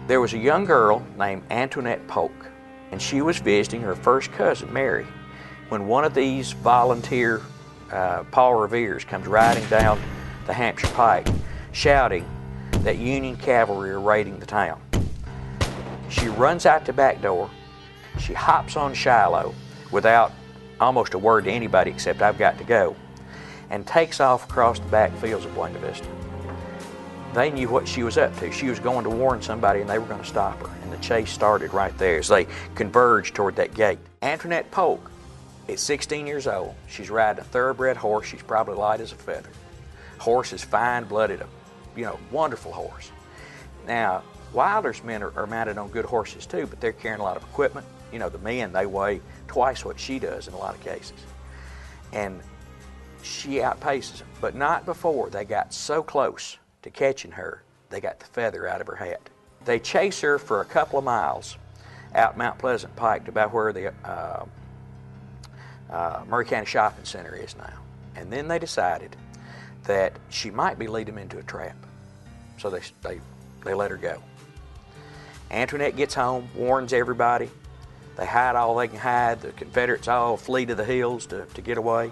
There was a young girl named Antoinette Polk, and she was visiting her first cousin, Mary, when one of these volunteer Paul Revere's comes riding down the Hampshire Pike, shouting that Union cavalry are raiding the town. She runs out the back door, she hops on Shiloh without almost a word to anybody except "I've got to go," and takes off across the back fields of Buena Vista. They knew what she was up to. She was going to warn somebody and they were going to stop her. And the chase started right there as they converged toward that gate. Antoinette Polk is 16 years old. She's riding a thoroughbred horse. She's probably light as a feather. Horse is fine-blooded, wonderful horse. Now, Wilder's men are mounted on good horses too, but they're carrying a lot of equipment. The men, they weigh twice what she does in a lot of cases. And she outpaces them, but not before they got so close to catching her, they got the feather out of her hat. They chase her for a couple of miles out Mount Pleasant Pike to about where the Murray County Shopping Center is now. And then they decided that she might be leading them into a trap. So they let her go. Antoinette gets home, warns everybody. They hide all they can hide. The Confederates all flee to the hills to get away.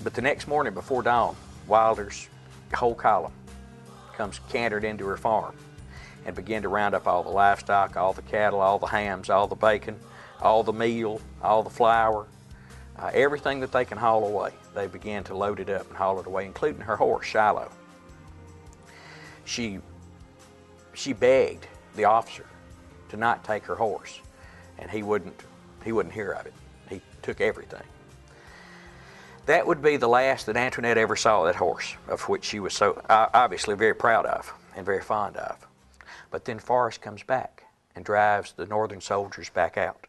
But the next morning before dawn, Wilder's whole column comes cantered into her farm and begin to round up all the livestock, all the cattle, all the hams, all the bacon, all the meal, all the flour, everything that they can haul away. They began to load it up and haul it away, including her horse, Shiloh. She begged the officer to not take her horse, and he wouldn't hear of it. He took everything. That would be the last that Antoinette ever saw that horse, of which she was so obviously very proud of and very fond of. But then Forrest comes back and drives the Northern soldiers back out.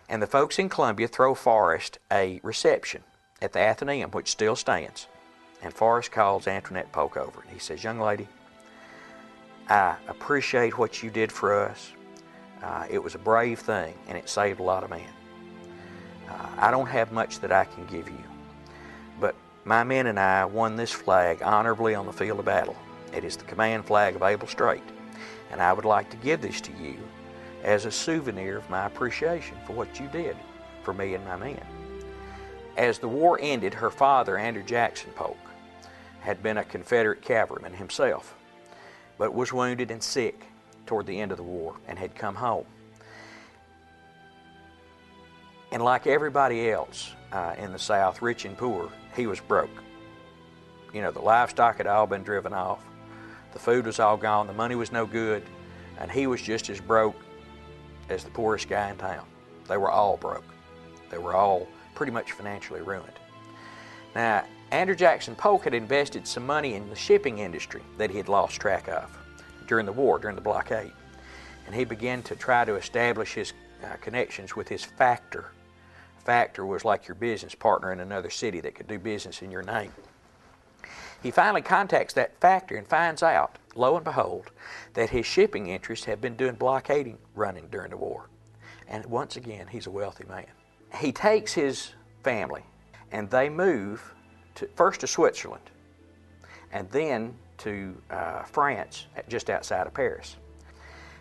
And the folks in Columbia throw Forrest a reception at the Athenaeum, which still stands. And Forrest calls Antoinette Polk over and he says, "Young lady, I appreciate what you did for us. It was a brave thing and it saved a lot of men. I don't have much that I can give you, but my men and I won this flag honorably on the field of battle. It is the command flag of Abel Strait, and I would like to give this to you as a souvenir of my appreciation for what you did for me and my men." As the war ended, her father, Andrew Jackson Polk, had been a Confederate cavalryman himself, but was wounded and sick toward the end of the war and had come home. And like everybody else in the South, rich and poor, he was broke. The livestock had all been driven off. The food was all gone. The money was no good. And he was just as broke as the poorest guy in town. They were all broke. They were all pretty much financially ruined. Now, Andrew Jackson Polk had invested some money in the shipping industry that he had lost track of during the war, during the blockade. And he began to try to establish his connections with his factor. Factor was like your business partner in another city that could do business in your name. He finally contacts that factor and finds out, lo and behold, that his shipping interests have been doing blockading running during the war. And once again, he's a wealthy man. He takes his family and they move first to Switzerland and then to France, just outside of Paris.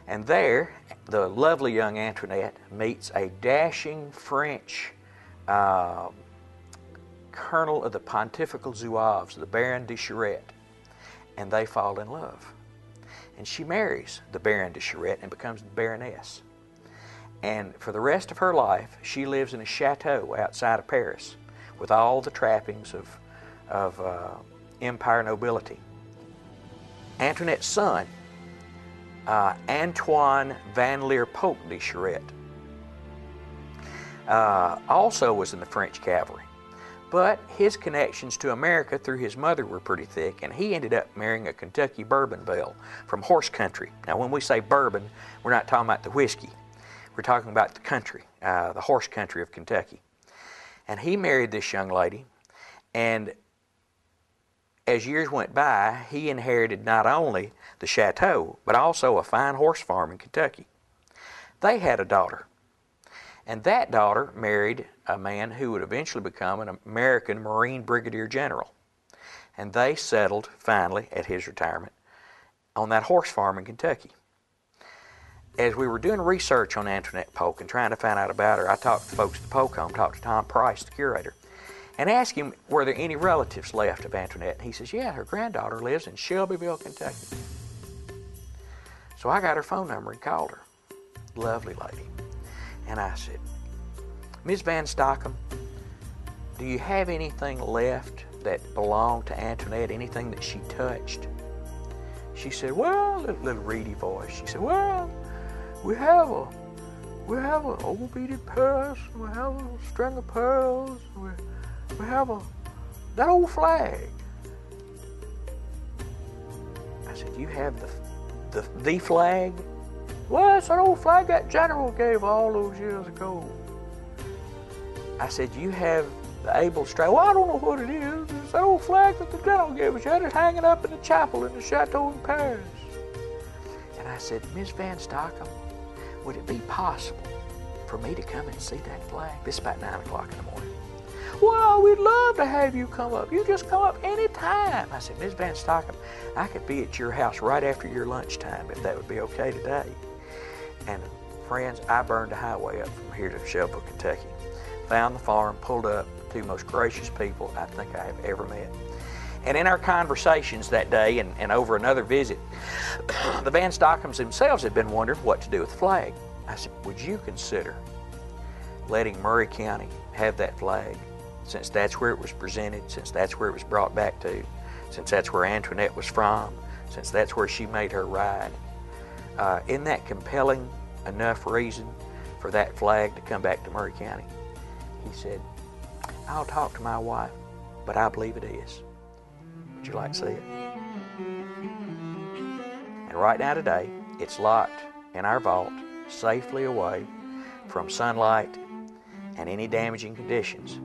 And there, the lovely young Antoinette meets a dashing French colonel of the Pontifical Zouaves, the Baron de Charette, and they fall in love. And she marries the Baron de Charette and becomes the Baroness. And for the rest of her life, she lives in a chateau outside of Paris with all the trappings of empire nobility. Antoinette's son, Antoine Van Leer Polk de Charette, also was in the French cavalry. But his connections to America through his mother were pretty thick, and he ended up marrying a Kentucky bourbon belle from horse country. Now, when we say bourbon, we're not talking about the whiskey. We're talking about the country, the horse country of Kentucky. And he married this young lady, and as years went by, he inherited not only the chateau, but also a fine horse farm in Kentucky. They had a daughter, and that daughter married a man who would eventually become an American Marine Brigadier General. And they settled, finally, at his retirement, on that horse farm in Kentucky. As we were doing research on Antoinette Polk and trying to find out about her, I talked to the folks at the Polk home, talked to Tom Price, the curator, and asked him, were there any relatives left of Antoinette? And he says, yeah, her granddaughter lives in Shelbyville, Kentucky. So I got her phone number and called her. Lovely lady. And I said, Ms. Van Stockham, do you have anything left that belonged to Antoinette, anything that she touched? She said, well, little reedy voice, she said, well, we have an old beaded purse, we have a string of pearls, we have that old flag. I said, you have the flag? Well, it's an old flag that General gave all those years ago. I said, you have the able straight? Well, I don't know what it is. It's that old flag that the General gave us. You had it hanging up in the chapel in the chateau in Paris. And I said, Miss Van Stockham, would it be possible for me to come and see that flag? This is about 9 o'clock in the morning. Well, we'd love to have you come up. You just come up any time. I said, Miss Van Stockham, I could be at your house right after your lunchtime if that would be okay today. And friends, I burned the highway up from here to Shelbyville, Kentucky. Found the farm, pulled up, the two most gracious people I think I have ever met. And in our conversations that day and over another visit, the Van Stockhams themselves had been wondering what to do with the flag. I said, would you consider letting Murray County have that flag, since that's where it was presented, since that's where it was brought back to, since that's where Antoinette was from, since that's where she made her ride? Isn't that compelling enough reason for that flag to come back to Murray County? He said, I'll talk to my wife, but I believe it is. Would you like to see it? And right now today, it's locked in our vault, safely away from sunlight and any damaging conditions.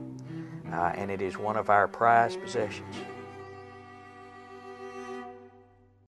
And it is one of our prized possessions.